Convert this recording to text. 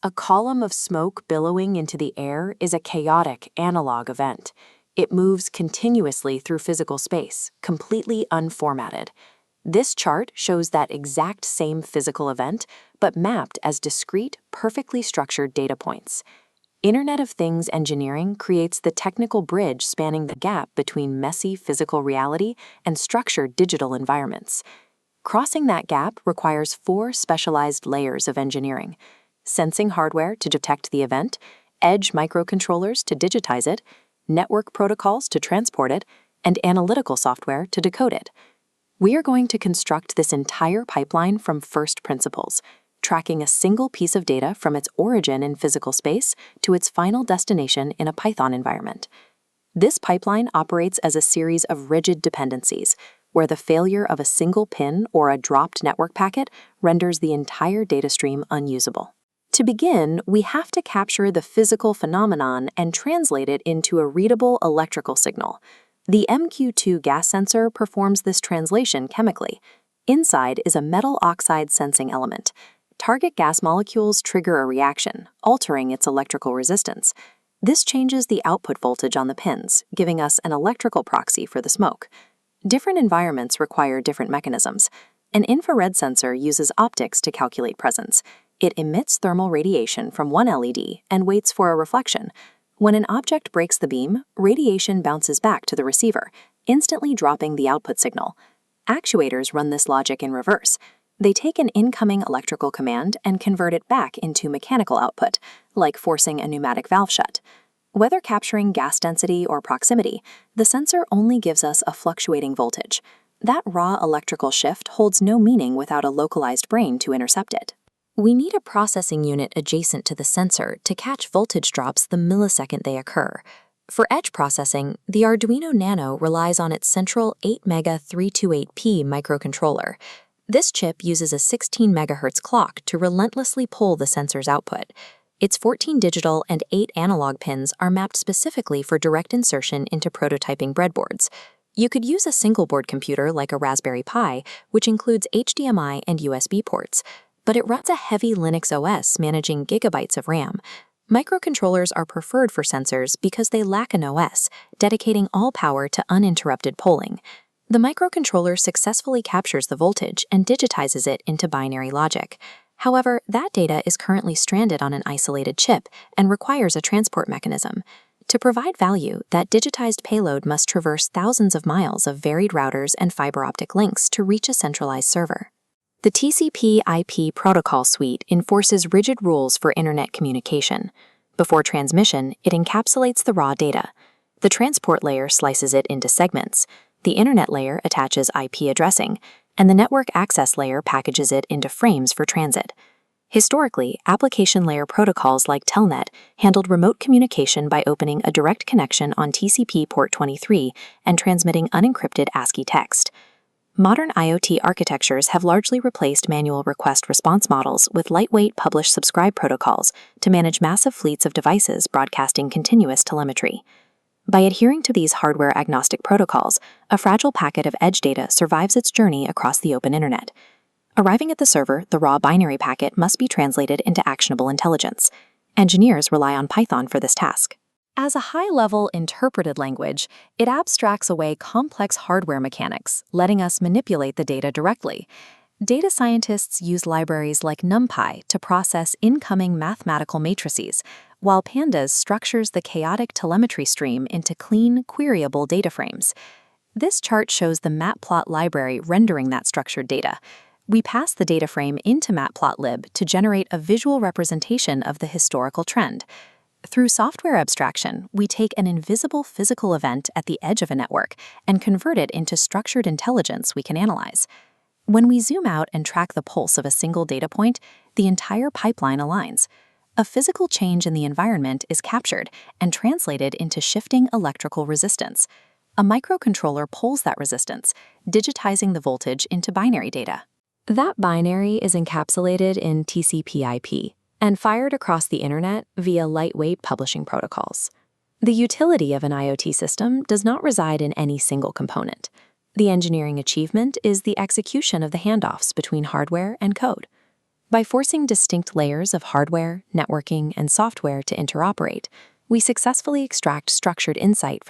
A column of smoke billowing into the air is a chaotic analog event. It moves continuously through physical space, completely unformatted. This chart shows that exact same physical event, but mapped as discrete, perfectly structured data points. Internet of Things engineering creates the technical bridge spanning the gap between messy physical reality and structured digital environments. Crossing that gap requires 4 specialized layers of engineering: sensing hardware to detect the event, edge microcontrollers to digitize it, network protocols to transport it, and analytical software to decode it. We are going to construct this entire pipeline from first principles, tracking a single piece of data from its origin in physical space to its final destination in a Python environment. This pipeline operates as a series of rigid dependencies, where the failure of a single pin or a dropped network packet renders the entire data stream unusable. To begin, we have to capture the physical phenomenon and translate it into a readable electrical signal. The MQ2 gas sensor performs this translation chemically. Inside is a metal oxide sensing element. Target gas molecules trigger a reaction, altering its electrical resistance. This changes the output voltage on the pins, giving us an electrical proxy for the smoke. Different environments require different mechanisms. An infrared sensor uses optics to calculate presence. It emits thermal radiation from one LED and waits for a reflection. When an object breaks the beam, radiation bounces back to the receiver, instantly dropping the output signal. Actuators run this logic in reverse. They take an incoming electrical command and convert it back into mechanical output, like forcing a pneumatic valve shut. Whether capturing gas density or proximity, the sensor only gives us a fluctuating voltage. That raw electrical shift holds no meaning without a localized brain to intercept it. We need a processing unit adjacent to the sensor to catch voltage drops the millisecond they occur. For edge processing, the Arduino Nano relies on its central 8MEGA328P microcontroller. This chip uses a 16 MHz clock to relentlessly pull the sensor's output. Its 14 digital and 8 analog pins are mapped specifically for direct insertion into prototyping breadboards. You could use a single-board computer like a Raspberry Pi, which includes HDMI and USB ports, but it runs a heavy Linux OS managing gigabytes of RAM. Microcontrollers are preferred for sensors because they lack an OS, dedicating all power to uninterrupted polling. The microcontroller successfully captures the voltage and digitizes it into binary logic. However, that data is currently stranded on an isolated chip and requires a transport mechanism. To provide value, that digitized payload must traverse thousands of miles of varied routers and fiber optic links to reach a centralized server. The TCP/IP protocol suite enforces rigid rules for internet communication. Before transmission, it encapsulates the raw data. The transport layer slices it into segments. The internet layer attaches IP addressing, and the network access layer packages it into frames for transit. Historically, application layer protocols like Telnet handled remote communication by opening a direct connection on TCP port 23 and transmitting unencrypted ASCII text. Modern IoT architectures have largely replaced manual request-response models with lightweight publish-subscribe protocols to manage massive fleets of devices broadcasting continuous telemetry. By adhering to these hardware-agnostic protocols, a fragile packet of edge data survives its journey across the open internet. Arriving at the server, the raw binary packet must be translated into actionable intelligence. Engineers rely on Python for this task. As a high-level interpreted language, it abstracts away complex hardware mechanics, letting us manipulate the data directly. Data scientists use libraries like NumPy to process incoming mathematical matrices, while Pandas structures the chaotic telemetry stream into clean, queryable data frames. This chart shows the matplot library rendering that structured data. We pass the data frame into matplotlib to generate a visual representation of the historical trend. Through software abstraction, we take an invisible physical event at the edge of a network and convert it into structured intelligence we can analyze. When we zoom out and track the pulse of a single data point, the entire pipeline aligns. A physical change in the environment is captured and translated into shifting electrical resistance. A microcontroller pulls that resistance, digitizing the voltage into binary data. That binary is encapsulated in TCP/IP and fired across the internet via lightweight publishing protocols. The utility of an IoT system does not reside in any single component. The engineering achievement is the execution of the handoffs between hardware and code. By forcing distinct layers of hardware, networking, and software to interoperate, we successfully extract structured insight